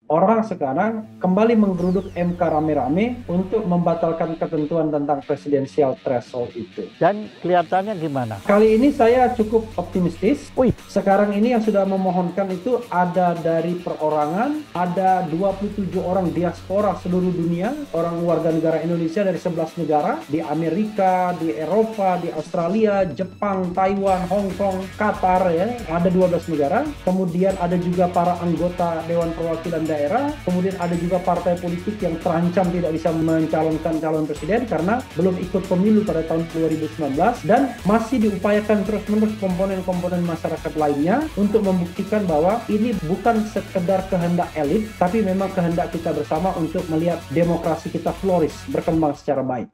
orang sekarang kembali menggeruduk MK rame-rame untuk membatalkan ketentuan tentang presidensial threshold itu. Dan kelihatannya gimana? Kali ini saya cukup optimistis. Wih, Sekarang ini yang sudah memohonkan itu ada dari perorangan, ada 27 orang diaspora seluruh dunia, orang warga negara Indonesia dari 11 negara, di Amerika, di Eropa, di Australia, Jepang, Taiwan, Hong Kong, Qatar, ya, ada 12 negara. Kemudian ada juga para anggota Dewan Perwakilan Daerah, kemudian ada juga partai politik yang terancam tidak bisa mencalonkan calon presiden karena belum ikut pemilu pada tahun 2019, dan masih diupayakan terus-menerus komponen-komponen masyarakat lainnya untuk membuktikan bahwa ini bukan sekedar kehendak elit, tapi memang kehendak kita bersama untuk melihat demokrasi kita flourish, berkembang secara baik.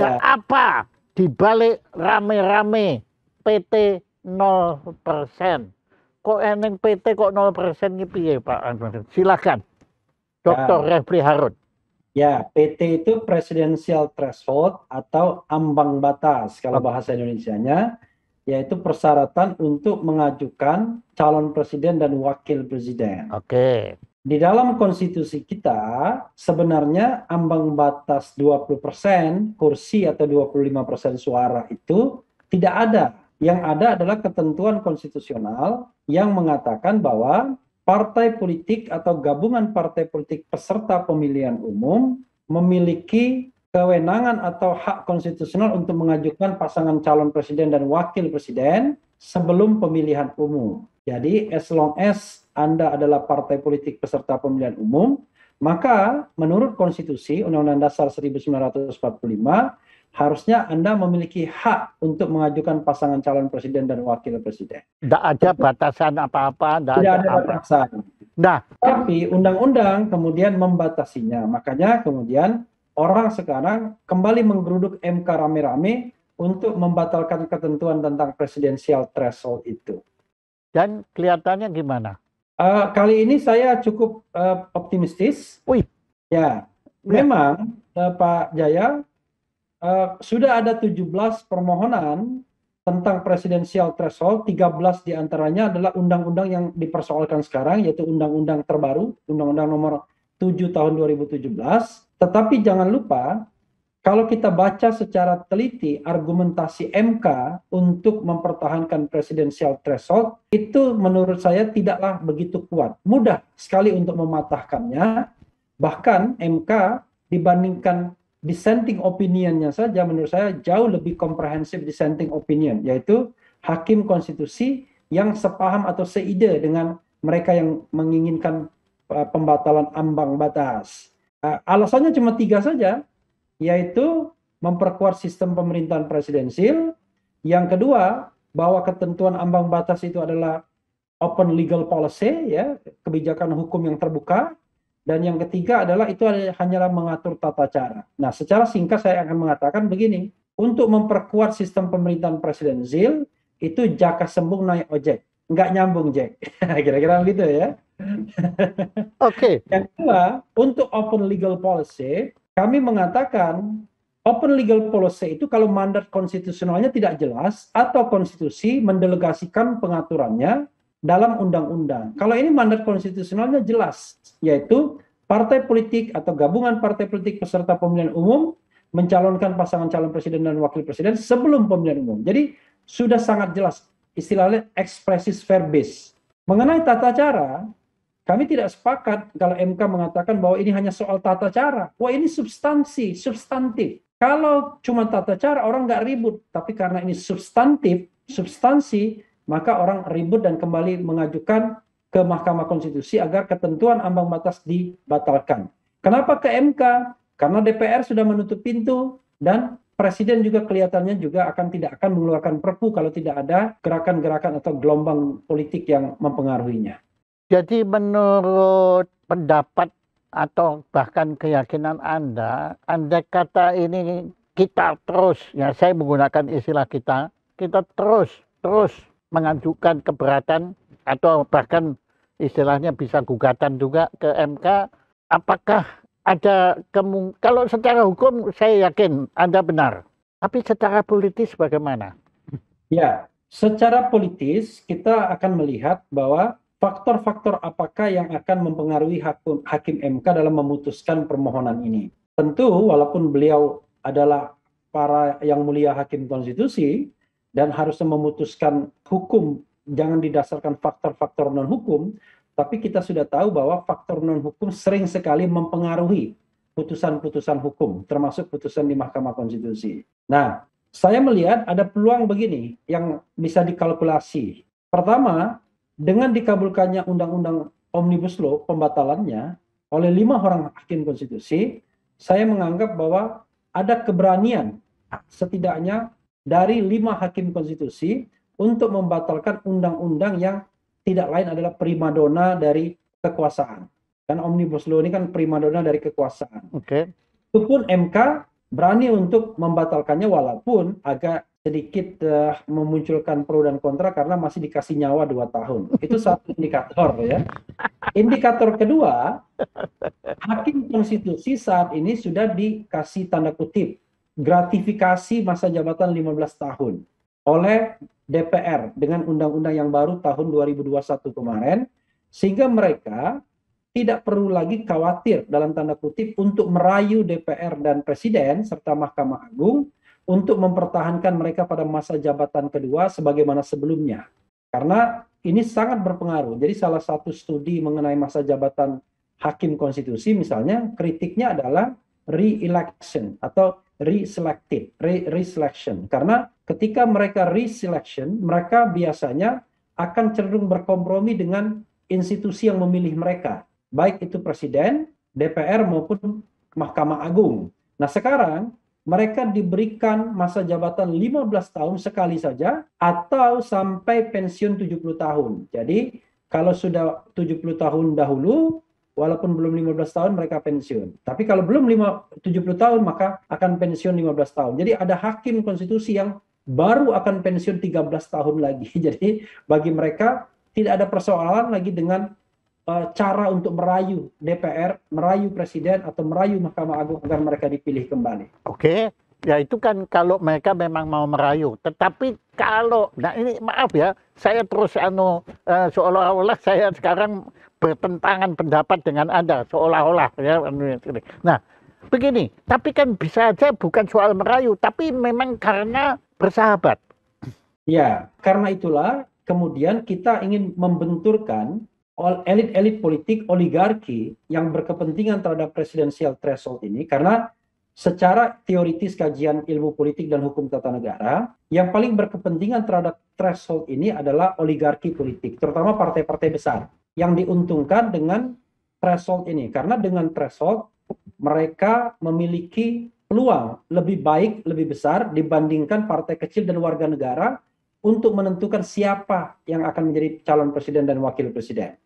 ada apa di balik rame-rame PT 0%? Kok eneng PT kok 0% ini piye Pak Anwar? Silakan, Dr. Refli Harun. Ya, PT itu Presidential Threshold atau ambang batas kalau bahasa Indonesianya, yaitu persyaratan untuk mengajukan calon presiden dan wakil presiden. Oke. Di dalam konstitusi kita, sebenarnya ambang batas 20% kursi atau 25% suara itu tidak ada. Yang ada adalah ketentuan konstitusional yang mengatakan bahwa partai politik atau gabungan partai politik peserta pemilihan umum memiliki kewenangan atau hak konstitusional untuk mengajukan pasangan calon presiden dan wakil presiden sebelum pemilihan umum. Jadi, as long as Anda adalah partai politik peserta pemilihan umum, maka menurut konstitusi Undang-Undang Dasar 1945, harusnya Anda memiliki hak untuk mengajukan pasangan calon presiden dan wakil presiden. Tidak ada batasan apa-apa, tidak ada batasan. Nah, tapi undang-undang kemudian membatasinya. Makanya kemudian orang sekarang kembali menggeruduk MK rame-rame untuk membatalkan ketentuan tentang presidensial threshold itu. Dan kelihatannya gimana? Kali ini saya cukup optimistis. Wih, ya, memang Pak Jaya, sudah ada 17 permohonan tentang presidensial threshold, 13 diantaranya adalah undang-undang yang dipersoalkan sekarang, yaitu undang-undang terbaru, Undang-Undang Nomor 7 Tahun 2017. Tetapi jangan lupa, kalau kita baca secara teliti argumentasi MK untuk mempertahankan presidensial threshold, itu menurut saya tidaklah begitu kuat. Mudah sekali untuk mematahkannya. Bahkan MK dibandingkan dissenting opinionnya saja, menurut saya jauh lebih komprehensif dissenting opinion, yaitu hakim konstitusi yang sepaham atau seide dengan mereka yang menginginkan pembatalan ambang batas. Alasannya cuma 3 saja, yaitu memperkuat sistem pemerintahan presidensil. Yang kedua, bahwa ketentuan ambang batas itu adalah open legal policy, ya, kebijakan hukum yang terbuka. Dan yang ketiga adalah itu hanyalah mengatur tata cara. Nah, secara singkat saya akan mengatakan begini, untuk memperkuat sistem pemerintahan presidensil, itu jaka sembung naik ojek. Nggak nyambung, Jack. Kira-kira begitu ya. Oke. Yang kedua, untuk open legal policy, kami mengatakan open legal policy itu kalau mandat konstitusionalnya tidak jelas atau konstitusi mendelegasikan pengaturannya dalam undang-undang. Kalau ini mandat konstitusionalnya jelas, yaitu partai politik atau gabungan partai politik peserta pemilihan umum mencalonkan pasangan calon presiden dan wakil presiden sebelum pemilihan umum. Jadi sudah sangat jelas, istilahnya expressis verbis. Mengenai tata cara, kami tidak sepakat kalau MK mengatakan bahwa ini hanya soal tata cara. Wah, ini substansi, substantif. Kalau cuma tata cara, orang nggak ribut. Tapi karena ini substantif, substansi, maka orang ribut dan kembali mengajukan ke Mahkamah Konstitusi agar ketentuan ambang batas dibatalkan. Kenapa ke MK? Karena DPR sudah menutup pintu dan Presiden juga kelihatannya juga tidak akan mengeluarkan perpu kalau tidak ada gerakan-gerakan atau gelombang politik yang mempengaruhinya. Jadi menurut pendapat atau bahkan keyakinan Anda, andai kata ini kita terus, ya saya menggunakan istilah kita terus mengajukan keberatan atau bahkan istilahnya bisa gugatan juga ke MK, apakah ada kalau secara hukum saya yakin Anda benar, tapi secara politis bagaimana? Ya, secara politis kita akan melihat bahwa faktor-faktor apakah yang akan mempengaruhi hakim MK dalam memutuskan permohonan ini. Tentu walaupun beliau adalah para yang mulia hakim konstitusi dan harusnya memutuskan hukum jangan didasarkan faktor-faktor non-hukum, tapi kita sudah tahu bahwa faktor non-hukum sering sekali mempengaruhi putusan-putusan hukum, termasuk putusan di Mahkamah Konstitusi. Nah, saya melihat ada peluang begini yang bisa dikalkulasi. Pertama, dengan dikabulkannya Undang-Undang Omnibus Law, pembatalannya oleh 5 orang hakim konstitusi, saya menganggap bahwa ada keberanian setidaknya dari 5 hakim konstitusi untuk membatalkan undang-undang yang tidak lain adalah primadona dari kekuasaan. Kan Omnibus Law ini kan primadona dari kekuasaan. Oke. Itu pun MK berani untuk membatalkannya walaupun agak sedikit memunculkan pro dan kontra karena masih dikasih nyawa 2 tahun. Itu satu indikator ya. Indikator kedua, hakim konstitusi saat ini sudah dikasih tanda kutip gratifikasi masa jabatan 15 tahun oleh DPR dengan undang-undang yang baru tahun 2021 kemarin, sehingga mereka tidak perlu lagi khawatir dalam tanda kutip untuk merayu DPR dan Presiden serta Mahkamah Agung untuk mempertahankan mereka pada masa jabatan kedua sebagaimana sebelumnya. Karena ini sangat berpengaruh. Jadi salah satu studi mengenai masa jabatan hakim konstitusi misalnya kritiknya adalah re-election atau reselection. Karena ketika mereka reselection, mereka biasanya akan cenderung berkompromi dengan institusi yang memilih mereka, baik itu Presiden, DPR maupun Mahkamah Agung. Nah sekarang mereka diberikan masa jabatan 15 tahun sekali saja atau sampai pensiun 70 tahun. Jadi kalau sudah 70 tahun dahulu, walaupun belum 15 tahun mereka pensiun. Tapi kalau belum 70 tahun maka akan pensiun 15 tahun. Jadi ada hakim konstitusi yang baru akan pensiun 13 tahun lagi. Jadi bagi mereka tidak ada persoalan lagi dengan cara untuk merayu DPR, merayu Presiden, atau merayu Mahkamah Agung agar mereka dipilih kembali. Oke, ya itu kan kalau mereka memang mau merayu. Tetapi kalau, nah ini maaf ya, saya terus seolah-olah saya sekarang bertentangan pendapat dengan Anda, seolah-olah ya. Nah, begini, tapi kan bisa aja bukan soal merayu, tapi memang karena bersahabat. Ya, karena itulah kemudian kita ingin membenturkan elit-elit politik oligarki yang berkepentingan terhadap presidensial threshold ini, karena secara teoritis kajian ilmu politik dan hukum tata negara, yang paling berkepentingan terhadap threshold ini adalah oligarki politik, terutama partai-partai besar yang diuntungkan dengan threshold ini, karena dengan threshold mereka memiliki peluang lebih baik, lebih besar dibandingkan partai kecil dan warga negara untuk menentukan siapa yang akan menjadi calon presiden dan wakil presiden.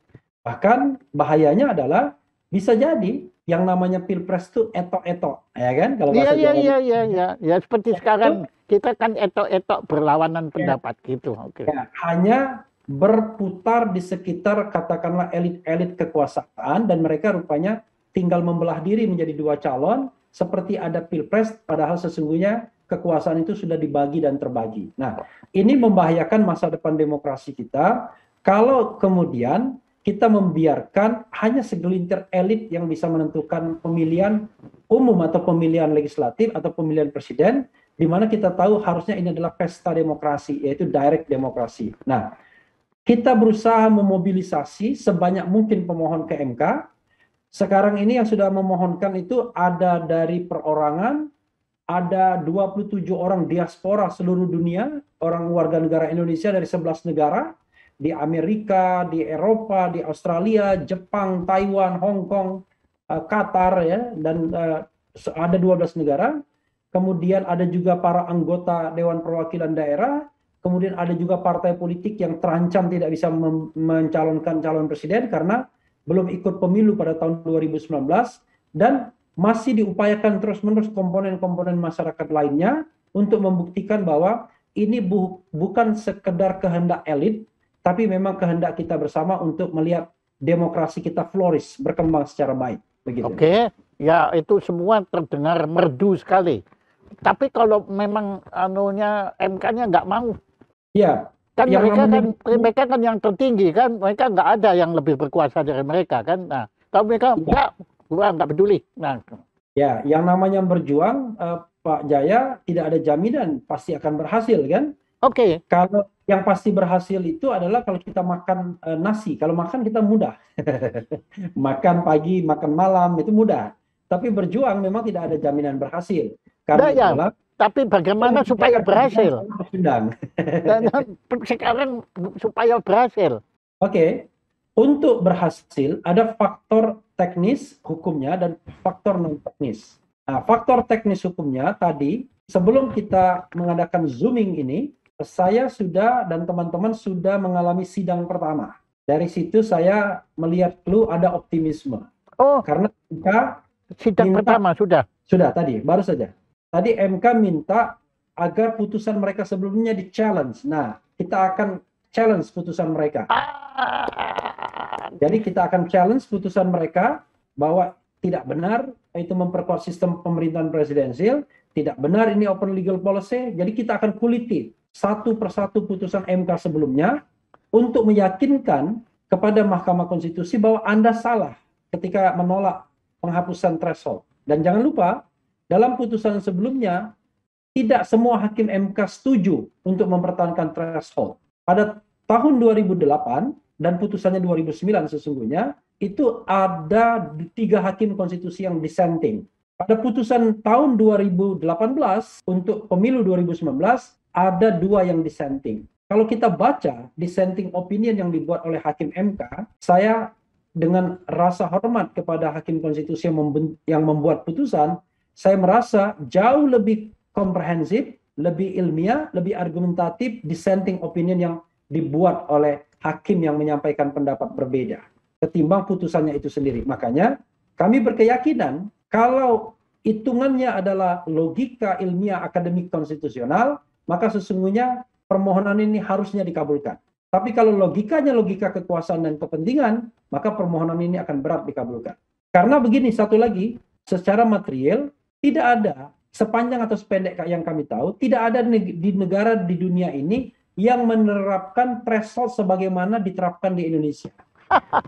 Bahkan bahayanya adalah bisa jadi yang namanya pilpres itu etok-etok, ya kan? Kalau bahasa Iya, ya seperti sekarang kita kan etok-etok berlawanan pendapat gitu. Oke. Ya, hanya berputar di sekitar katakanlah elit-elit kekuasaan dan mereka rupanya tinggal membelah diri menjadi 2 calon seperti ada pilpres, padahal sesungguhnya kekuasaan itu sudah dibagi dan terbagi. Nah, ini membahayakan masa depan demokrasi kita kalau kemudian kita membiarkan hanya segelintir elit yang bisa menentukan pemilihan umum atau pemilihan legislatif atau pemilihan presiden, di mana kita tahu harusnya ini adalah pesta demokrasi, yaitu direct demokrasi. Nah, kita berusaha memobilisasi sebanyak mungkin pemohon ke MK. Sekarang ini yang sudah memohonkan itu ada dari perorangan, ada 27 orang diaspora seluruh dunia, orang warga negara Indonesia dari 11 negara, di Amerika, di Eropa, di Australia, Jepang, Taiwan, Hong Kong, Qatar ya, dan ada 12 negara. Kemudian ada juga para anggota Dewan Perwakilan Daerah, kemudian ada juga partai politik yang terancam tidak bisa mencalonkan calon presiden karena belum ikut pemilu pada tahun 2019, dan masih diupayakan terus-menerus komponen-komponen masyarakat lainnya untuk membuktikan bahwa ini bukan sekedar kehendak elit, tapi memang kehendak kita bersama untuk melihat demokrasi kita flourish, berkembang secara baik. Begitu. Oke, ya itu semua terdengar merdu sekali. Tapi kalau memang anunya MK-nya nggak mau, Ya, kan yang mereka kan yang tertinggi kan, mereka nggak ada yang lebih berkuasa dari mereka kan. Nah, kalau mereka gua nggak peduli. Nah, ya, yang namanya berjuang, Pak Jaya, tidak ada jaminan pasti akan berhasil kan? oke. Kalau yang pasti berhasil itu adalah kalau kita makan nasi. Kalau makan kita mudah. Makan pagi, makan malam itu mudah. Tapi berjuang memang tidak ada jaminan berhasil. Nah, Karena ya, itulah tapi bagaimana supaya berhasil? undang. Dan sekarang supaya berhasil. Oke, untuk berhasil ada faktor teknis hukumnya dan faktor non teknis. Nah, faktor teknis hukumnya tadi sebelum kita mengadakan zooming ini, saya sudah dan teman-teman sudah mengalami sidang pertama. Dari situ saya melihat clue ada optimisme. Oh, Karena MK sidang pertama sudah. Sudah tadi, baru saja. Tadi MK minta agar putusan mereka sebelumnya di-challenge. Nah, kita akan challenge putusan mereka. Jadi kita akan challenge putusan mereka bahwa tidak benar itu memperkuat sistem pemerintahan presidensial, tidak benar ini open legal policy. Jadi kita akan kuliti satu persatu putusan MK sebelumnya untuk meyakinkan kepada Mahkamah Konstitusi bahwa Anda salah ketika menolak penghapusan threshold. Dan jangan lupa, dalam putusan sebelumnya tidak semua hakim MK setuju untuk mempertahankan threshold. Pada tahun 2008 dan putusannya 2009 sesungguhnya, itu ada 3 hakim konstitusi yang dissenting. Pada putusan tahun 2018 untuk pemilu 2019, ada 2 yang dissenting. Kalau kita baca dissenting opinion yang dibuat oleh hakim MK, saya dengan rasa hormat kepada hakim konstitusi yang membuat putusan, saya merasa jauh lebih komprehensif, lebih ilmiah, lebih argumentatif dissenting opinion yang dibuat oleh hakim yang menyampaikan pendapat berbeda ketimbang putusannya itu sendiri. Makanya kami berkeyakinan kalau hitungannya adalah logika ilmiah akademik konstitusional, maka sesungguhnya permohonan ini harusnya dikabulkan. Tapi kalau logikanya logika kekuasaan dan kepentingan, maka permohonan ini akan berat dikabulkan. Karena begini, satu lagi, secara material tidak ada sepanjang atau sependek yang kami tahu, tidak ada di negara di dunia ini yang menerapkan threshold sebagaimana diterapkan di Indonesia.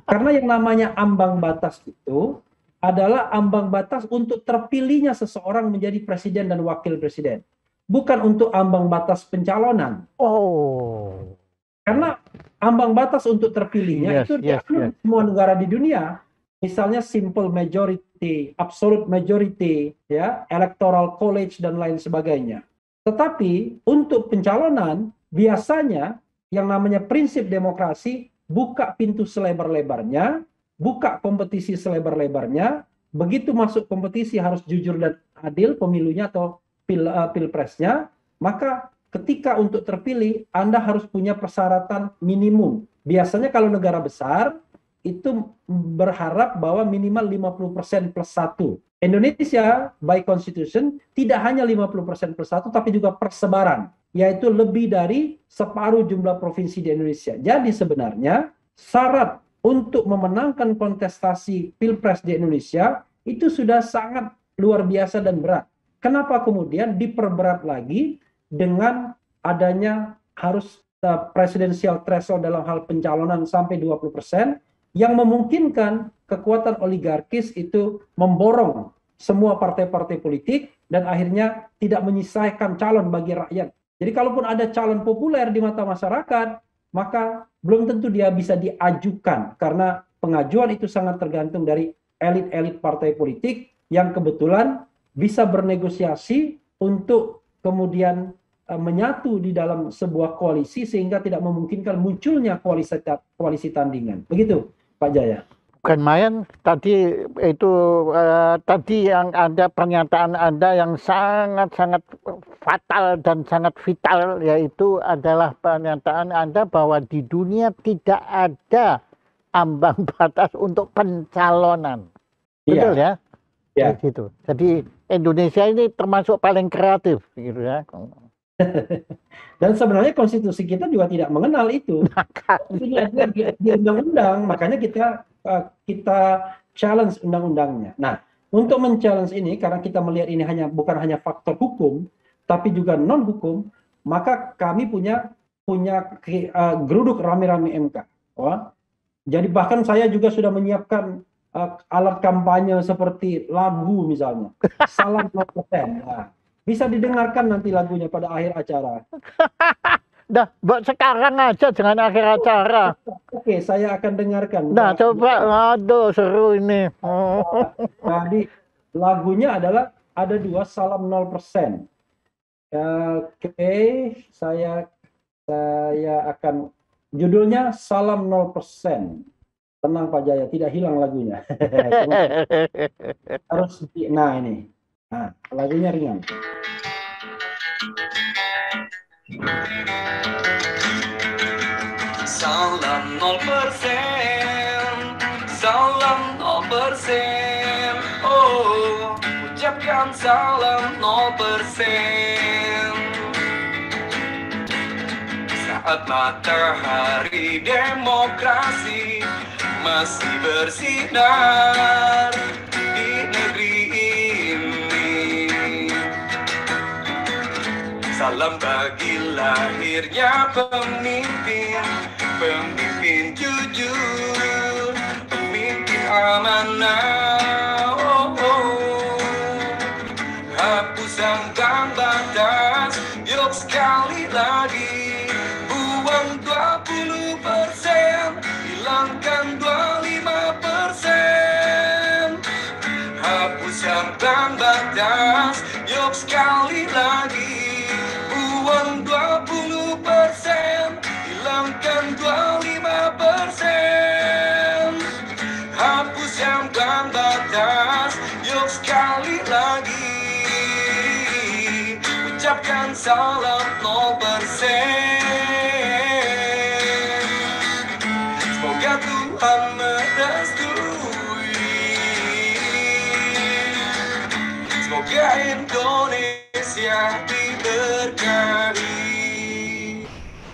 Karena yang namanya ambang batas itu adalah ambang batas untuk terpilihnya seseorang menjadi presiden dan wakil presiden. Bukan untuk ambang batas pencalonan. Oh. Karena ambang batas untuk terpilihnya itu semua negara di dunia. Misalnya simple majority, absolute majority, ya, electoral college dan lain sebagainya. Tetapi untuk pencalonan biasanya yang namanya prinsip demokrasi buka pintu selebar-lebarnya, buka kompetisi selebar-lebarnya, begitu masuk kompetisi harus jujur dan adil pemilunya atau pilpresnya, maka ketika untuk terpilih Anda harus punya persyaratan minimum. Biasanya kalau negara besar itu berharap bahwa minimal 50% plus 1. Indonesia by constitution tidak hanya 50% plus 1 tapi juga persebaran, yaitu lebih dari separuh jumlah provinsi di Indonesia. Jadi sebenarnya syarat untuk memenangkan kontestasi pilpres di Indonesia itu sudah sangat luar biasa dan berat. Kenapa kemudian diperberat lagi dengan adanya harus presidensial threshold dalam hal pencalonan sampai 20%, yang memungkinkan kekuatan oligarkis itu memborong semua partai-partai politik dan akhirnya tidak menyisakan calon bagi rakyat. Jadi kalaupun ada calon populer di mata masyarakat, maka belum tentu dia bisa diajukan karena pengajuan itu sangat tergantung dari elit-elit partai politik yang kebetulan bisa bernegosiasi untuk kemudian menyatu di dalam sebuah koalisi sehingga tidak memungkinkan munculnya koalisi tandingan. Begitu, Pak Jaya. Bukan main tadi itu tadi yang ada pernyataan Anda yang sangat-sangat fatal dan sangat vital, yaitu adalah pernyataan Anda bahwa di dunia tidak ada ambang batas untuk pencalonan. Betul ya? Ya. Gitu. Jadi Indonesia ini termasuk paling kreatif gitu ya. Dan sebenarnya konstitusi kita juga tidak mengenal itu. Ini ada di undang-undang, makanya kita challenge undang-undangnya. Nah, untuk men-challenge ini, karena kita melihat ini bukan hanya faktor hukum, tapi juga non hukum, maka kami punya geruduk rame-rame MK. Wah, jadi bahkan saya juga sudah menyiapkan alat kampanye seperti lagu misalnya, Salam 0%. Nah, bisa didengarkan nanti lagunya pada akhir acara. Dah, buat sekarang aja, jangan akhir acara. Oke, saya akan dengarkan. Nah, coba, aduh seru ini. Jadi lagunya adalah ada dua, Salam 0%. Oke, saya akan judulnya Salam 0%. Tenang Pak Jaya, tidak hilang lagunya. Nah ini. Nah, lagunya ringan. Salam 0%, salam 0%, oh, ucapkan salam 0%. Saat matahari demokrasi masih bersinar di negeri ini, salam bagi lahirnya pemimpin jujur, pemimpin amanah. Hapus ambang batas, yuk sekali lagi buang 20%, hilangkan 25%. Hapus ambang batas, yuk sekali lagi buang 20%, hilangkan 25%. Hapus ambang batas, yuk sekali lagi ucapkan salam 0%. Semoga Tuhan merestui, semoga Indonesia diberkahi.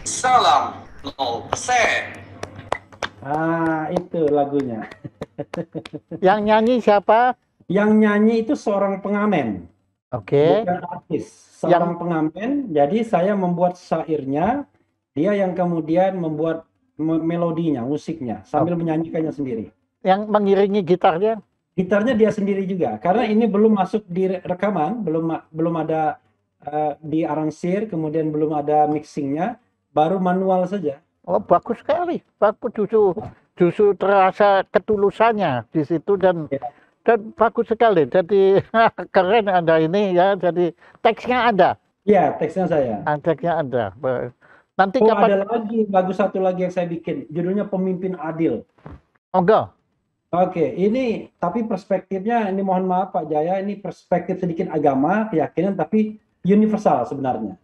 Salam 0%. Itu lagunya. Yang nyanyi siapa? Yang nyanyi itu seorang pengamen. Oke. Bukan artis, seorang pengamen. Jadi saya membuat syairnya, dia yang kemudian membuat melodinya, musiknya, sambil menyanyikannya sendiri. Yang mengiringi gitarnya? Gitarnya dia sendiri juga, karena ini belum masuk di rekaman, belum ada diaransir, kemudian belum ada mixingnya, baru manual saja. Oh, bagus sekali, bagus, justru terasa ketulusannya di situ dan bagus sekali. Jadi keren Anda ini ya. Jadi teksnya ada. Iya, teksnya saya. Teksnya ada. Nanti ada lagi bagus satu lagi yang saya bikin, judulnya Pemimpin Adil. Enggak. Oke, ini tapi perspektifnya, ini mohon maaf Pak Jaya, ini perspektif sedikit agama, keyakinan, tapi universal sebenarnya.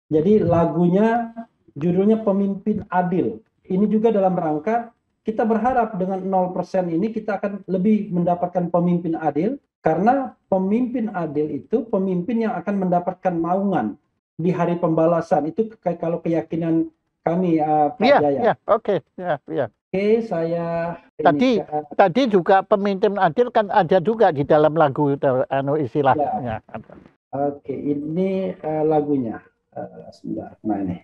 Jadi lagunya judulnya Pemimpin Adil. Ini juga dalam rangka kita berharap dengan 0% ini kita akan lebih mendapatkan pemimpin adil, karena pemimpin adil itu pemimpin yang akan mendapatkan naungan di hari pembalasan. Itu kalau keyakinan kami Pak Jaya. Oke, saya tadi juga pemimpin adil kan ada juga di dalam lagu istilahnya. Oke, ini lagunya. Sebentar, nah ini.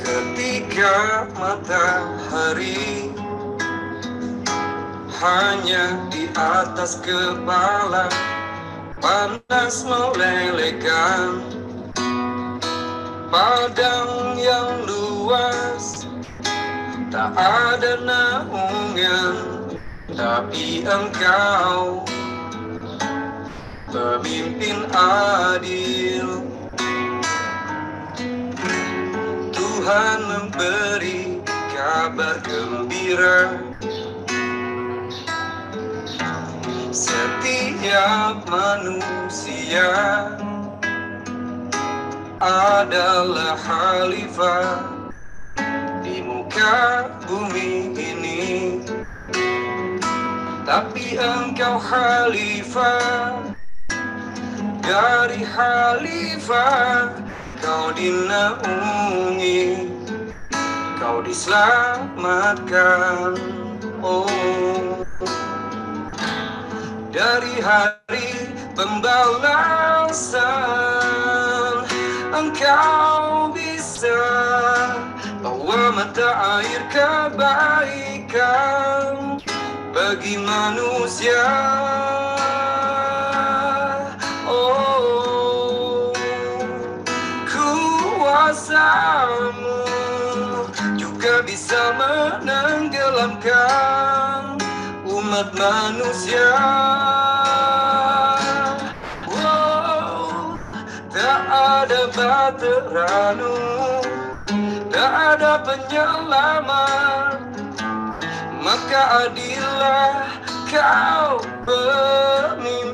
Ketika matahari hanya di atas kepala, panas melelehkan padang yang luas, tak ada naungan, tapi engkau pemimpin adil. Tuhan memberi kabar gembira, setiap manusia adalah khalifah di muka bumi ini. Tapi engkau khalifah dari khalifah, kau dinaungi, kau diselamatkan. Oh, dari hari pembalasan engkau bisa bawa mata air kebaikan bagi manusia. Oh, kuasamu juga bisa menenggelamkan umat manusia. Wow, tak ada bateranu, tak ada penyelamat, maka adillah kau pemimpin.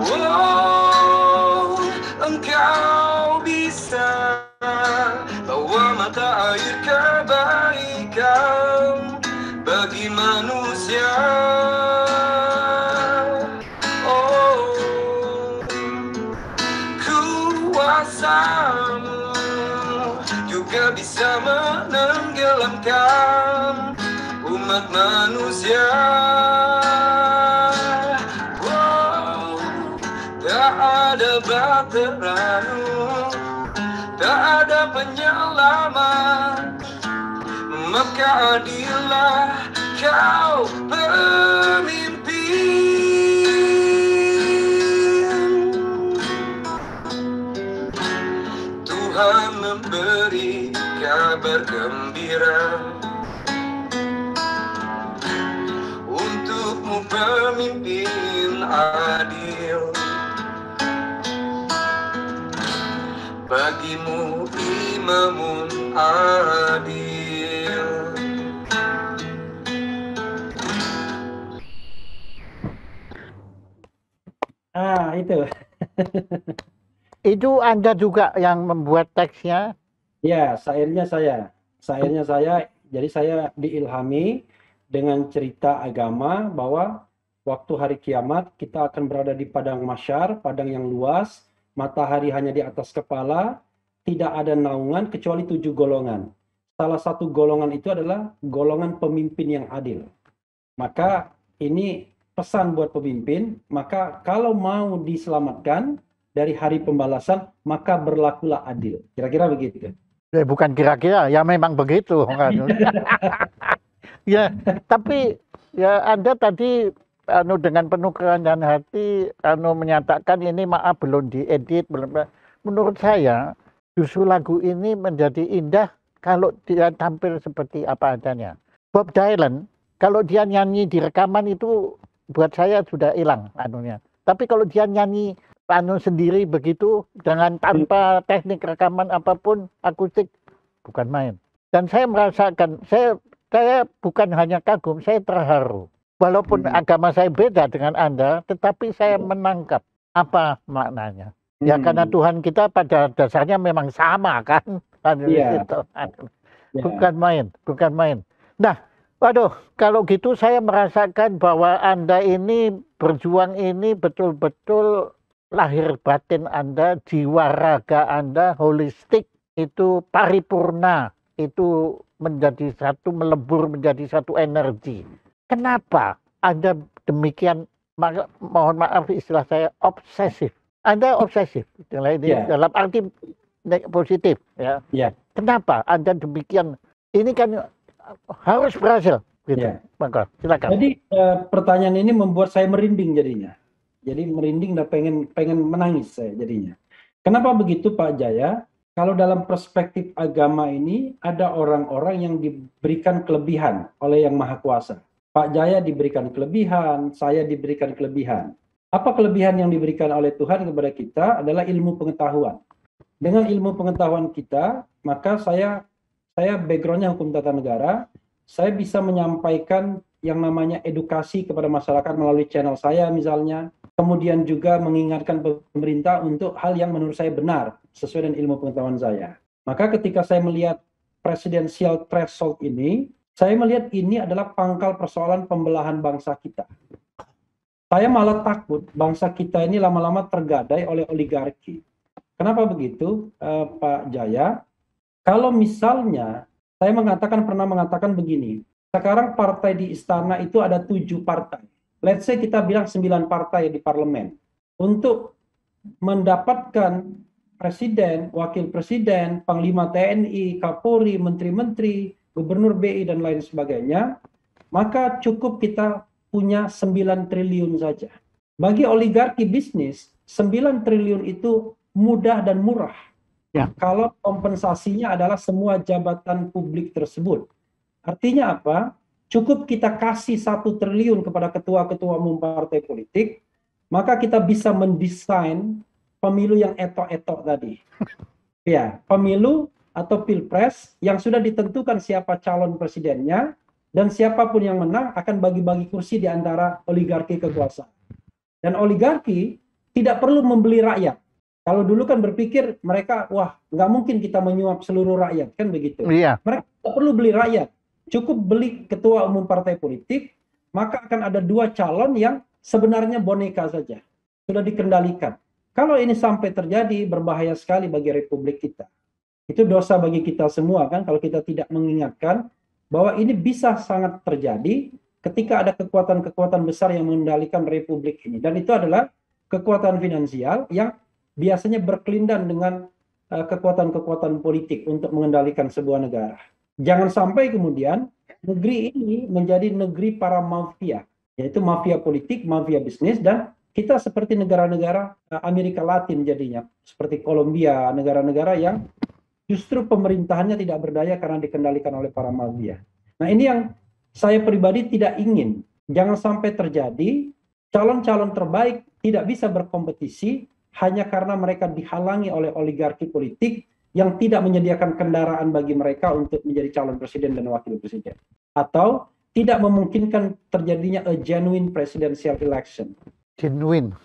Oh, engkau bisa bawa mata air kebaikan bagi manusia. Oh, kuasamu juga bisa menenggelamkan umat manusia. Wow, tak ada bateranu, tak ada penyelamat, maka adillah kau pemimpin. Tuhan memberi kabar gembira untukmu pemimpin adil, bagimu imamun adil. Itu. Itu Anda juga yang membuat teksnya? Ya, syairnya saya. Jadi saya diilhami dengan cerita agama bahwa waktu hari kiamat kita akan berada di padang mahsyar, padang yang luas, matahari hanya di atas kepala, tidak ada naungan kecuali 7 golongan. Salah satu golongan itu adalah golongan pemimpin yang adil. Maka ini pesan buat pemimpin, maka kalau mau diselamatkan dari hari pembalasan, maka berlakulah adil. Kira-kira begitu. Bukan kira-kira, ya memang begitu. Ya, tapi ya Anda tadi dengan penuh kerendahan hati menyatakan ini maaf belum diedit, belum. Menurut saya justru lagu ini menjadi indah kalau dia tampil seperti apa adanya. Bob Dylan kalau dia nyanyi di rekaman itu buat saya sudah hilang anunya. Tapi kalau dia nyanyi sendiri begitu dengan tanpa teknik rekaman apapun akustik bukan main. Dan saya merasakan saya bukan hanya kagum, saya terharu. Walaupun agama saya beda dengan Anda, tetapi saya menangkap apa maknanya. Ya karena Tuhan kita pada dasarnya memang sama kan. Bukan main. Nah, waduh, kalau gitu saya merasakan bahwa Anda ini berjuang ini betul-betul lahir batin Anda, jiwa raga Anda holistik itu paripurna, itu menjadi satu, melebur menjadi satu energi. Kenapa Anda demikian, mohon maaf istilah saya, obsesif? Anda obsesif, dalam arti positif. Ya. Kenapa Anda demikian? Ini kan harus berhasil. Gitu. Maka silakan. Jadi pertanyaan ini membuat saya merinding jadinya. Jadi merinding dan pengen menangis saya jadinya. Kenapa begitu Pak Jaya? kalau dalam perspektif agama ini ada orang-orang yang diberikan kelebihan oleh Yang Maha Kuasa. Pak Jaya diberikan kelebihan, saya diberikan kelebihan. Apa kelebihan yang diberikan oleh Tuhan kepada kita adalah ilmu pengetahuan. Dengan ilmu pengetahuan kita, maka saya backgroundnya hukum tata negara, saya bisa menyampaikan yang namanya edukasi kepada masyarakat melalui channel saya misalnya, kemudian juga mengingatkan pemerintah untuk hal yang menurut saya benar, sesuai dengan ilmu pengetahuan saya. Maka ketika saya melihat presidensial threshold ini, saya melihat ini adalah pangkal persoalan pembelahan bangsa kita. Saya malah takut bangsa kita ini lama-lama tergadai oleh oligarki. Kenapa begitu, Pak Jaya? Kalau misalnya, saya pernah mengatakan begini, sekarang partai di istana itu ada 7 partai. Let's say kita bilang 9 partai di parlemen. Untuk mendapatkan presiden, wakil presiden, panglima TNI, Kapolri, menteri-menteri, gubernur BI, dan lain sebagainya, maka cukup kita punya 9 triliun saja. Bagi oligarki bisnis, 9 triliun itu mudah dan murah. Ya. Kalau kompensasinya adalah semua jabatan publik tersebut. Artinya apa? Cukup kita kasih 1 triliun kepada ketua-ketua umum partai politik, maka kita bisa mendesain pemilu yang etok-etok tadi. Ya, pemilu atau pilpres yang sudah ditentukan siapa calon presidennya, dan siapapun yang menang akan bagi-bagi kursi di antara oligarki kekuasaan. Dan oligarki tidak perlu membeli rakyat. Kalau dulu kan berpikir mereka, wah nggak mungkin kita menyuap seluruh rakyat, kan begitu. Iya. Mereka tidak perlu beli rakyat. Cukup beli ketua umum partai politik, maka akan ada 2 calon yang sebenarnya boneka saja. Sudah dikendalikan. Kalau ini sampai terjadi, berbahaya sekali bagi republik kita. Itu dosa bagi kita semua kan, kalau kita tidak mengingatkan bahwa ini bisa sangat terjadi ketika ada kekuatan-kekuatan besar yang mengendalikan republik ini. Dan itu adalah kekuatan finansial yang biasanya berkelindan dengan kekuatan-kekuatan politik untuk mengendalikan sebuah negara. Jangan sampai kemudian negeri ini menjadi negeri para mafia, yaitu mafia politik, mafia bisnis, dan kita seperti negara-negara Amerika Latin jadinya, seperti Kolombia, negara-negara yang justru pemerintahannya tidak berdaya karena dikendalikan oleh para mafia. Nah, ini yang saya pribadi tidak ingin. Jangan sampai terjadi calon-calon terbaik tidak bisa berkompetisi hanya karena mereka dihalangi oleh oligarki politik yang tidak menyediakan kendaraan bagi mereka untuk menjadi calon presiden dan wakil presiden. Atau tidak memungkinkan terjadinya a genuine presidential election. Genuine.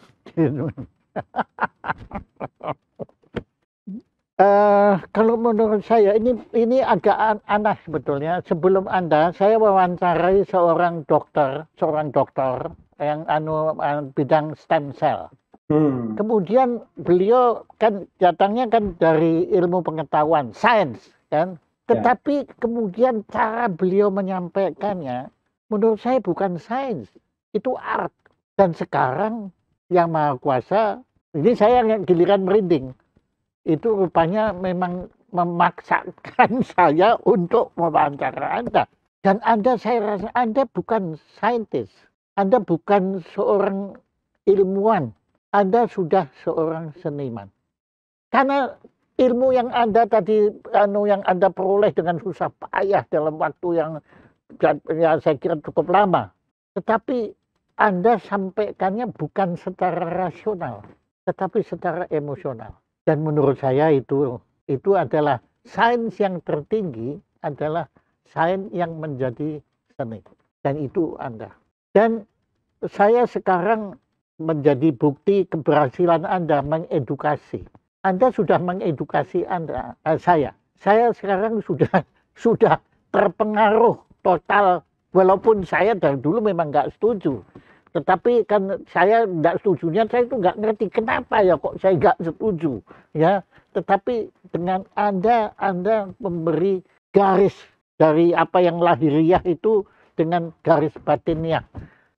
Kalau menurut saya ini agak aneh sebetulnya. Sebelum Anda, saya wawancarai seorang dokter yang bidang stem cell. Kemudian beliau kan datangnya kan dari ilmu pengetahuan, sains kan. Tetapi kemudian cara beliau menyampaikannya, menurut saya bukan sains, itu art. Dan sekarang Yang Maha Kuasa, ini saya yang giliran merinding. Itu rupanya memang memaksakan saya untuk mewawancara Anda. Dan Anda, saya rasa Anda bukan saintis. Anda bukan seorang ilmuwan. Anda sudah seorang seniman. Karena ilmu yang Anda tadi, yang Anda peroleh dengan susah payah dalam waktu yang ya, saya kira cukup lama. Tetapi Anda sampaikannya bukan secara rasional, tetapi secara emosional. Dan menurut saya itu adalah sains yang tertinggi, adalah sains yang menjadi seni. Dan itu Anda. Dan saya sekarang menjadi bukti keberhasilan Anda mengedukasi. Anda sudah mengedukasi saya. Saya sekarang sudah terpengaruh total, walaupun saya dari dulu memang nggak setuju. Tetapi kan saya nggak setujunya, saya itu nggak ngerti kenapa ya kok saya nggak setuju. Ya, tetapi dengan Anda memberi garis dari apa yang lahiriah itu dengan garis batinnya,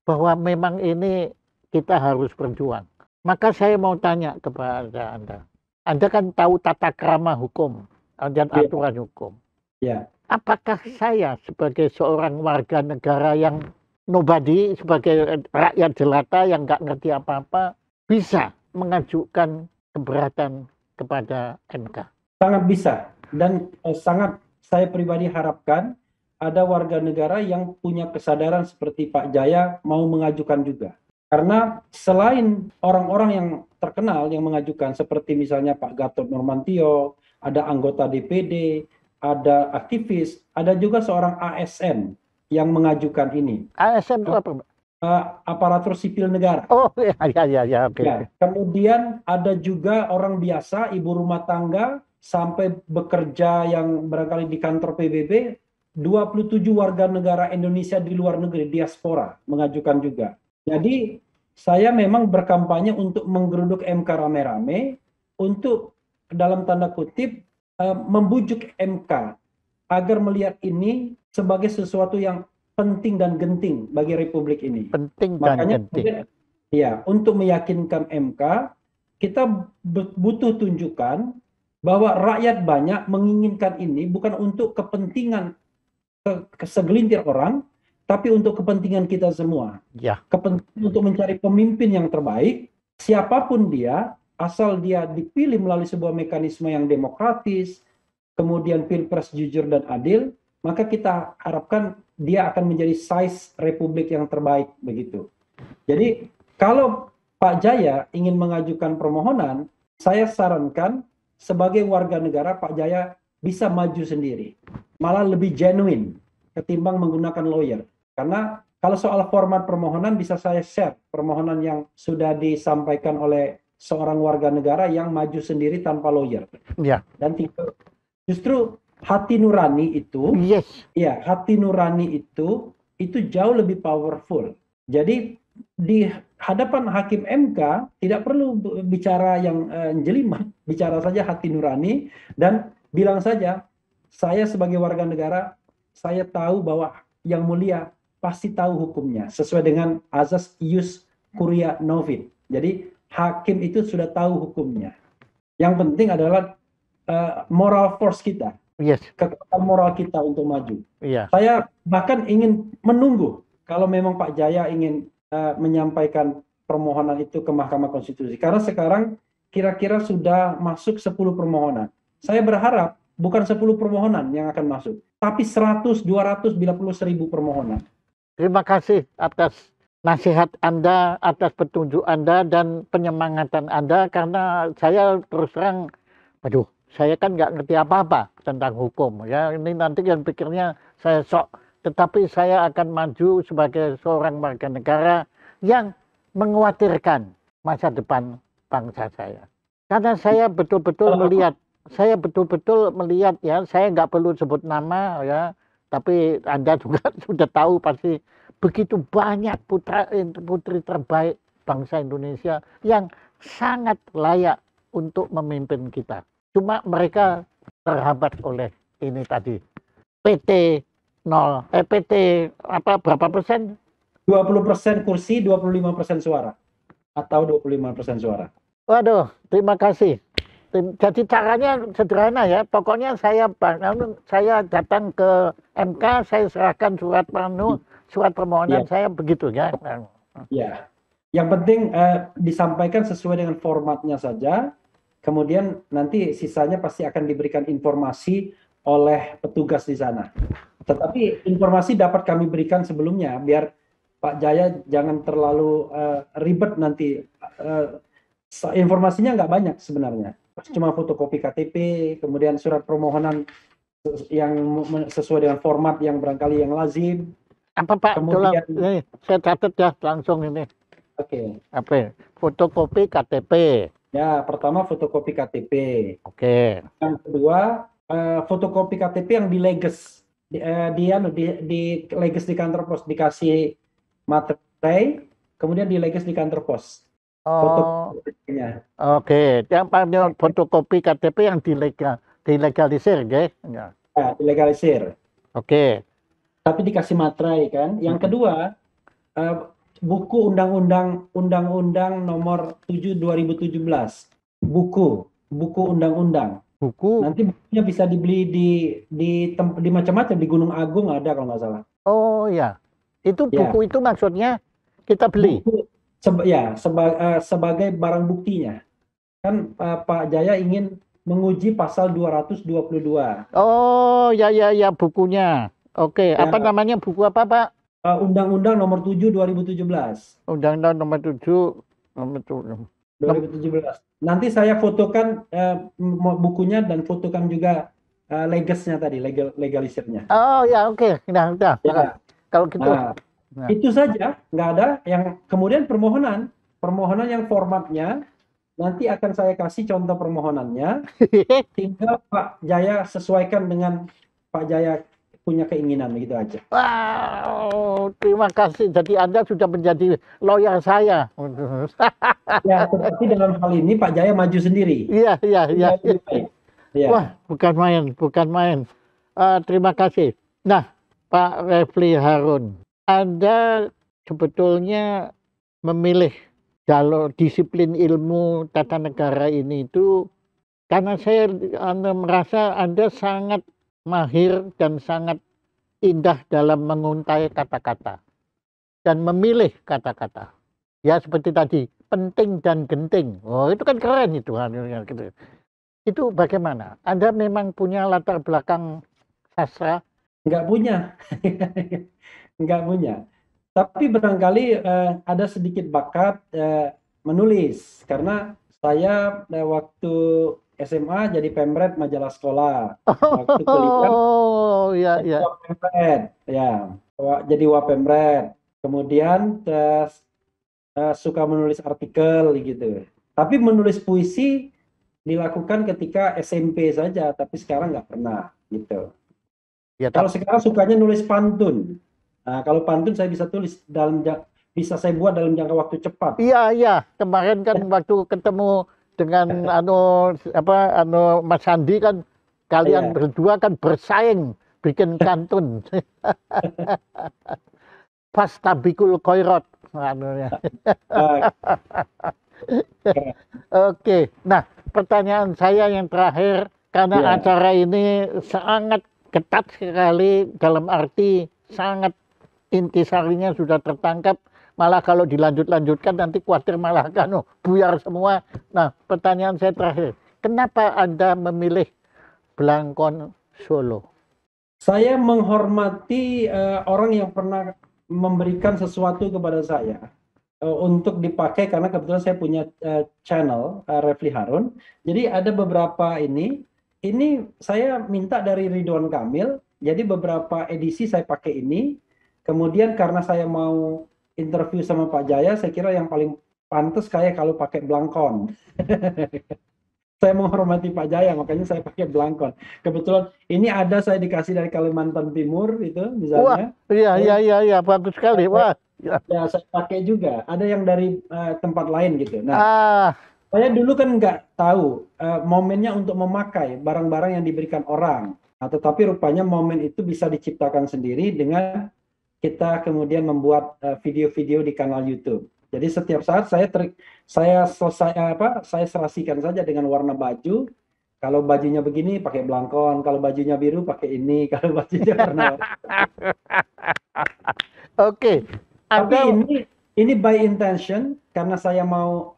bahwa memang ini kita harus berjuang. Maka saya mau tanya kepada Anda. Anda kan tahu tata krama hukum dan aturan hukum. Ya. Apakah saya sebagai seorang warga negara yang nobody, sebagai rakyat jelata yang nggak ngerti apa-apa, bisa mengajukan keberatan kepada MK? Sangat bisa, dan sangat saya pribadi harapkan ada warga negara yang punya kesadaran seperti Pak Jaya mau mengajukan juga. Karena selain orang-orang yang terkenal yang mengajukan seperti misalnya Pak Gatot Nurmantio, ada anggota DPD, ada aktivis, ada juga seorang ASN yang mengajukan ini, ASN itu apa, Pak? aparatur sipil negara. Oh, ya, oke. Ya, kemudian ada juga orang biasa, ibu rumah tangga, sampai bekerja yang barangkali di kantor PBB, 27 warga negara Indonesia di luar negeri, diaspora, mengajukan juga. Jadi, saya memang berkampanye untuk menggeruduk MK rame-rame, untuk dalam tanda kutip, membujuk MK agar melihat ini sebagai sesuatu yang penting dan genting bagi Republik ini. Penting dan Makanya genting. ya, untuk meyakinkan MK, kita butuh tunjukkan bahwa rakyat banyak menginginkan ini bukan untuk kepentingan segelintir orang, tapi untuk kepentingan kita semua. Ya, Kepentingan untuk mencari pemimpin yang terbaik, siapapun dia, asal dia dipilih melalui sebuah mekanisme yang demokratis, kemudian pilpres jujur dan adil, maka kita harapkan dia akan menjadi size republik yang terbaik begitu. Jadi kalau Pak Jaya ingin mengajukan permohonan, saya sarankan sebagai warga negara Pak Jaya bisa maju sendiri. Malah lebih genuine ketimbang menggunakan lawyer. Karena kalau soal format permohonan bisa saya share permohonan yang sudah disampaikan oleh seorang warga negara yang maju sendiri tanpa lawyer. ya, Dan justru hati nurani itu, yes, ya, hati nurani itu jauh lebih powerful. Jadi di hadapan hakim MK tidak perlu bicara yang jelimet, bicara saja hati nurani dan bilang saja, saya sebagai warga negara, saya tahu bahwa yang mulia pasti tahu hukumnya sesuai dengan azas ius curia novit. Jadi hakim itu sudah tahu hukumnya. Yang penting adalah moral force kita, yes, kekuatan moral kita untuk maju. iya. Saya bahkan ingin menunggu kalau memang Pak Jaya ingin menyampaikan permohonan itu ke Mahkamah Konstitusi. Karena sekarang kira-kira sudah masuk 10 permohonan. Saya berharap bukan 10 permohonan yang akan masuk, tapi 100, 200, bila perlu 1000 permohonan. Terima kasih atas nasihat Anda, atas petunjuk Anda dan penyemangatan Anda, karena saya terus terang, aduh, saya kan nggak ngerti apa-apa tentang hukum ya. Ini nanti yang pikirnya saya sok, tetapi saya akan maju sebagai seorang warga negara yang mengkhawatirkan masa depan bangsa saya. Karena saya betul-betul melihat ya, saya nggak perlu sebut nama ya, tapi Anda juga sudah tahu pasti begitu banyak putri terbaik bangsa Indonesia yang sangat layak untuk memimpin kita. Cuma mereka terhambat oleh ini tadi. PT berapa persen? 20% kursi, 25% suara. Atau 25% suara. Waduh, terima kasih. Jadi caranya sederhana ya. Pokoknya saya datang ke MK, saya serahkan surat permohonan saya begitu ya. Ya. Yang penting disampaikan sesuai dengan formatnya saja. Kemudian nanti sisanya pasti akan diberikan informasi oleh petugas di sana. Tetapi informasi dapat kami berikan sebelumnya, biar Pak Jaya jangan terlalu ribet nanti. Informasinya nggak banyak sebenarnya. Cuma fotokopi KTP, kemudian surat permohonan yang sesuai dengan format yang barangkali yang lazim. Apa Pak? Kemudian, ini, saya catat ya langsung ini. Oke. Apa? Fotokopi KTP. Ya, pertama fotokopi KTP. Oke. Yang kedua, fotokopi KTP yang dileges, dileges di kantor pos, dikasih materai, kemudian dileges di kantor pos. Fotokopinya. Oke. Yang panggil fotokopi KTP yang dilegalisir, ya? Ya, dilegalisir. Oke. Tapi dikasih materai kan. Yang kedua, buku Undang-Undang Nomor 7 2017. Buku undang-undang. Buku. Nanti bukunya bisa dibeli di macam-macam, di Gunung Agung ada kalau nggak salah. Oh ya. Itu buku itu maksudnya kita beli. Buku, sebagai barang buktinya. Kan Pak Jaya ingin menguji pasal 222. Oh, ya, ya, ya, bukunya. Oke, Ya, apa namanya? Buku apa, Pak? Undang-Undang Nomor 7 2017. Undang-Undang nomor 7. Nomor 7. 2017. Nanti saya fotokan bukunya dan fotokan juga legasnya tadi, legalisirnya. Oh, ya, oke. Nah, udah. Ya. Kalau gitu. Nah, Nah. itu saja, nggak ada yang kemudian permohonan yang formatnya nanti akan saya kasih contoh permohonannya, tinggal Pak Jaya sesuaikan dengan Pak Jaya punya keinginan gitu aja. Wow, terima kasih. Jadi Anda sudah menjadi lawyer saya. Ya, tetapi dalam hal ini Pak Jaya maju sendiri. Iya, iya, iya. Lebih baik. Ya. Wah, bukan main, bukan main. Terima kasih. Nah, Pak Refli Harun, Anda sebetulnya memilih jalur disiplin ilmu tata negara ini itu karena saya merasa Anda sangat mahir dan sangat indah dalam menguntai kata-kata dan memilih kata-kata. Ya seperti tadi, penting dan genting. Oh, itu kan keren itu. Itu bagaimana? Anda memang punya latar belakang sastra? Nggak punya. Nggak punya. Tapi barangkali ada sedikit bakat menulis. Karena saya waktu SMA jadi pemret majalah sekolah. Waktu kuliah Oh, ya, jadi ya. wapemret. Ya, jadi wapemret. Kemudian suka menulis artikel gitu. Tapi menulis puisi dilakukan ketika SMP saja, tapi sekarang nggak pernah gitu. Ya, Kalau sekarang sukanya nulis pantun. Nah, kalau pantun saya bisa tulis bisa saya buat dalam jangka waktu cepat. iya, iya. Kemarin kan waktu ketemu dengan Mas Sandi kan kalian berdua kan bersaing bikin pantun. Fastabikul khairat. Oke. Nah, pertanyaan saya yang terakhir karena acara ini sangat ketat sekali dalam arti sangat intisarinya sudah tertangkap, malah kalau dilanjutkan nanti khawatir malah kan buyar semua. Nah, pertanyaan saya terakhir, kenapa Anda memilih Blangkon Solo? Saya menghormati orang yang pernah memberikan sesuatu kepada saya untuk dipakai karena kebetulan saya punya channel Refli Harun. Jadi ada beberapa ini saya minta dari Ridwan Kamil. Jadi beberapa edisi saya pakai ini. Kemudian karena saya mau interview sama Pak Jaya, saya kira yang paling pantas kayak kalau pakai Blangkon. Saya menghormati Pak Jaya, makanya saya pakai Blangkon. Kebetulan ini ada saya dikasih dari Kalimantan Timur itu misalnya. Wah, iya, bagus sekali. Wah. Ya, saya pakai juga. Ada yang dari tempat lain gitu. Nah, saya dulu kan nggak tahu momennya untuk memakai barang-barang yang diberikan orang. Nah, tetapi rupanya momen itu bisa diciptakan sendiri dengan kita kemudian membuat video-video di kanal YouTube. Jadi setiap saat saya serasikan saja dengan warna baju. Kalau bajunya begini pakai Blangkon, kalau bajunya biru pakai ini, kalau bajunya warna. Oke. Tapi ini by intention karena saya mau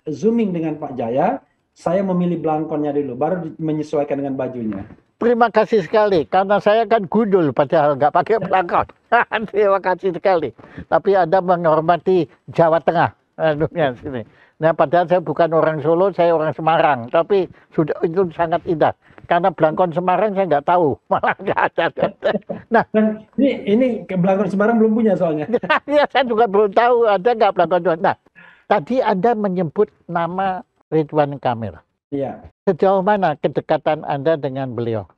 zooming dengan Pak Jaya, saya memilih Blangkonnya dulu, baru menyesuaikan dengan bajunya. Terima kasih sekali, karena saya kan gundul padahal nggak pakai Blangkon. Terima kasih sekali. Tapi Anda menghormati Jawa Tengah. Sini. Nah, padahal saya bukan orang Solo, saya orang Semarang. Tapi sudah itu sangat indah. Karena Blangkon Semarang saya nggak tahu, malah nggak ada. Nah, ini Blangkon Semarang belum punya soalnya. Ya, saya juga belum tahu ada nggak Blangkon. Nah, tadi Anda menyebut nama Ridwan Kamil. Iya. Sejauh mana kedekatan Anda dengan beliau?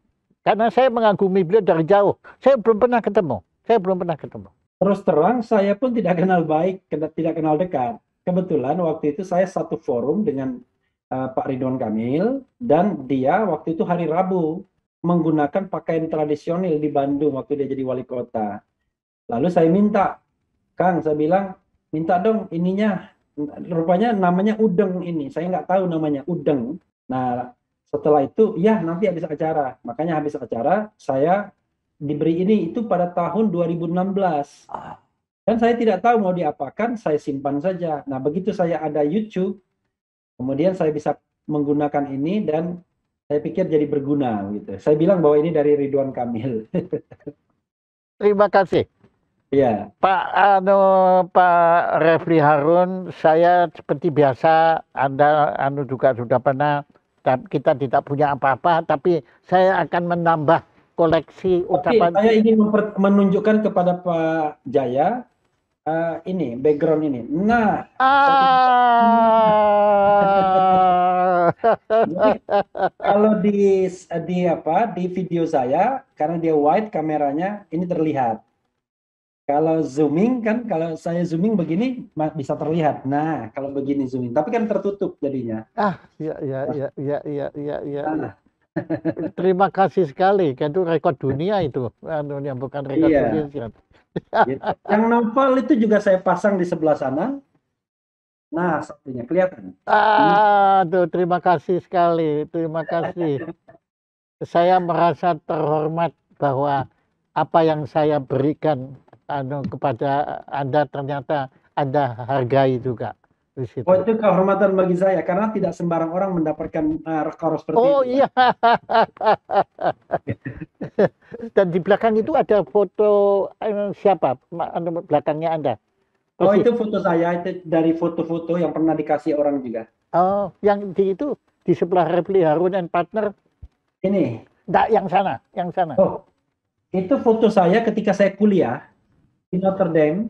Karena saya mengagumi beliau dari jauh. Saya belum pernah ketemu. Terus terang, saya pun tidak kenal baik, tidak kenal dekat. Kebetulan waktu itu saya satu forum dengan Pak Ridwan Kamil, dan dia waktu itu hari Rabu menggunakan pakaian tradisional di Bandung waktu dia jadi wali kota. Lalu saya minta, Kang, saya bilang, minta dong ininya, rupanya namanya Udeng ini, saya nggak tahu namanya Udeng. Nah, setelah itu, ya nanti habis acara. Makanya habis acara, saya diberi ini, itu pada tahun 2016. Dan saya tidak tahu mau diapakan, saya simpan saja. Nah, begitu saya ada YouTube, kemudian saya bisa menggunakan ini dan Saya pikir jadi berguna gitu. Saya bilang bahwa ini dari Ridwan Kamil. Terima kasih. Iya. Pak Refli Harun, saya seperti biasa, Anda juga sudah pernah, kita tidak punya apa-apa, tapi saya akan menambah koleksi Tapi ucapan. saya ingin menunjukkan kepada Pak Jaya ini background ini. Nah, jadi kalau di video saya, karena dia wide kameranya, ini terlihat. Kalau zooming kan, kalau saya zooming begini bisa terlihat. Nah, kalau begini zooming, tapi kan tertutup jadinya. Ya. Nah, Terima kasih sekali, kan itu rekor dunia itu, bukan rekor iya. dunia. Gitu. Yang novel itu juga saya pasang di sebelah sana. Nah, satunya kelihatan. Aduh, terima kasih sekali, terima kasih. Saya merasa terhormat bahwa apa yang saya berikan kepada Anda ternyata Anda hargai juga di situ. Oh, itu kehormatan bagi saya karena tidak sembarang orang mendapatkan rekor seperti itu. Oh iya. Dan di belakang itu ada foto siapa? Belakangnya Anda. Oh, itu foto saya, itu dari foto-foto yang pernah dikasih orang juga. Oh, yang itu di sebelah Refli Harun and Partner. Ini. Enggak, yang sana, yang sana. Oh, itu foto saya ketika saya kuliah di Notre Dame,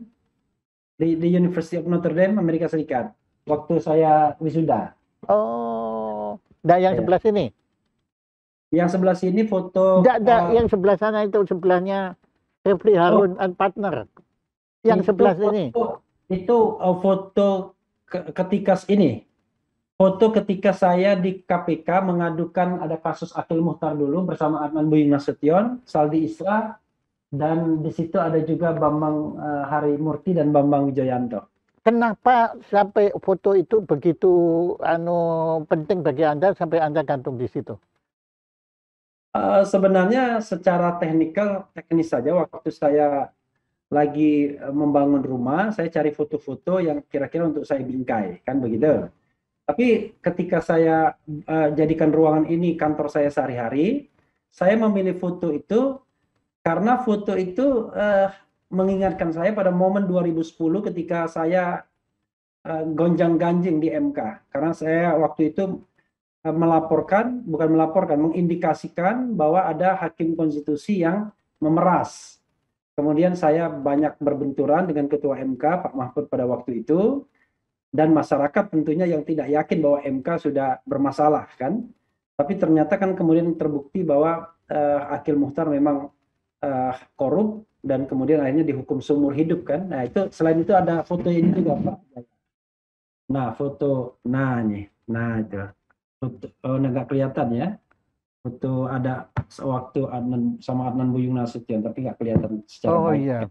di University of Notre Dame, Amerika Serikat. Waktu saya wisuda. Oh, enggak yang sebelah sini. Yang sebelah sini foto. Enggak, yang sebelah sana itu sebelahnya Refli Harun and Partner. Yang sebelah sini. Itu foto ketika ini. Foto ketika saya di KPK mengadukan ada kasus Akhil Muchtar dulu bersama Adnan Buyung Nasution, Saldi Isra, dan di situ ada juga Bambang Harimurti dan Bambang Wijoyanto. Kenapa sampai foto itu begitu penting bagi Anda sampai Anda gantung di situ? Sebenarnya secara teknis saja waktu saya lagi membangun rumah, saya cari foto-foto yang kira-kira untuk saya bingkai, kan begitu. Tapi ketika saya jadikan ruangan ini kantor saya sehari-hari, saya memilih foto itu karena foto itu mengingatkan saya pada momen 2010 ketika saya gonjang-ganjing di MK. Karena saya waktu itu mengindikasikan bahwa ada hakim konstitusi yang memeras. Kemudian saya banyak berbenturan dengan Ketua MK, Pak Mahfud pada waktu itu, dan masyarakat tentunya yang tidak yakin bahwa MK sudah bermasalah kan. Tapi ternyata kan kemudian terbukti bahwa Akhil Muchtar memang korup dan kemudian akhirnya dihukum seumur hidup kan. Nah itu selain itu ada foto ini juga Pak. Nah foto, itu foto, nggak kelihatan ya. Foto ada sewaktu sama Adnan Buyung Nasution tapi nggak kelihatan secara baik. Iya.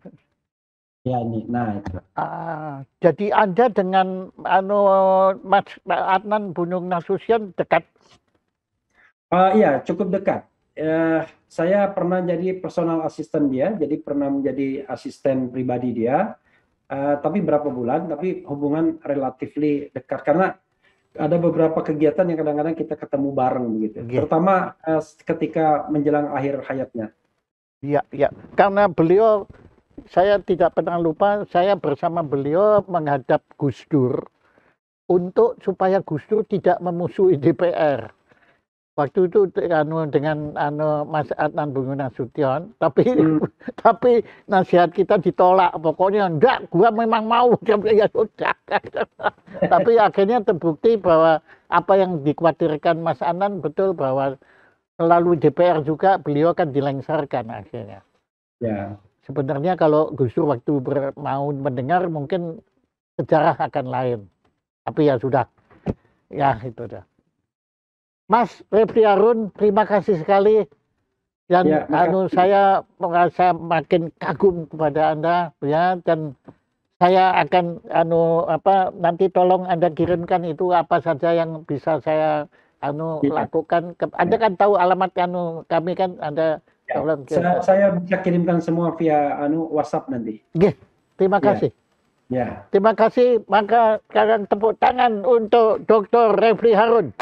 Ya ini, nah itu. Jadi Anda dengan Mas Adnan Buyung Nasution dekat? Iya, cukup dekat. Saya pernah jadi personal assistant dia, jadi pernah menjadi asisten pribadi dia. Tapi berapa bulan, tapi hubungan relatifly dekat karena ada beberapa kegiatan yang kadang-kadang kita ketemu bareng begitu. Terutama ketika menjelang akhir hayatnya. Iya. Karena beliau, saya tidak pernah lupa, saya bersama beliau menghadap Gus Dur untuk supaya Gus Dur tidak memusuhi DPR. Waktu itu dengan Mas Adnan Buyung Nasution, tapi nasihat kita ditolak. Pokoknya enggak, gua memang mau. Ya sudah. Tapi akhirnya terbukti bahwa apa yang dikhawatirkan Mas Adnan betul, bahwa melalui DPR juga beliau kan dilengsarkan akhirnya. Ya. Sebenarnya kalau Gus Dur waktu mau mendengar mungkin sejarah akan lain. Tapi ya sudah. Ya itu dah. Mas Refli Harun, terima kasih sekali. Dan ya, saya merasa makin kagum kepada Anda ya, dan saya akan nanti tolong Anda kirimkan itu apa saja yang bisa saya lakukan. Anda kan tahu alamat kami kan, Anda tolong. Saya bisa kirimkan semua via WhatsApp nanti. Terima kasih. Ya. Terima kasih. Maka sekarang tepuk tangan untuk Dr. Refli Harun.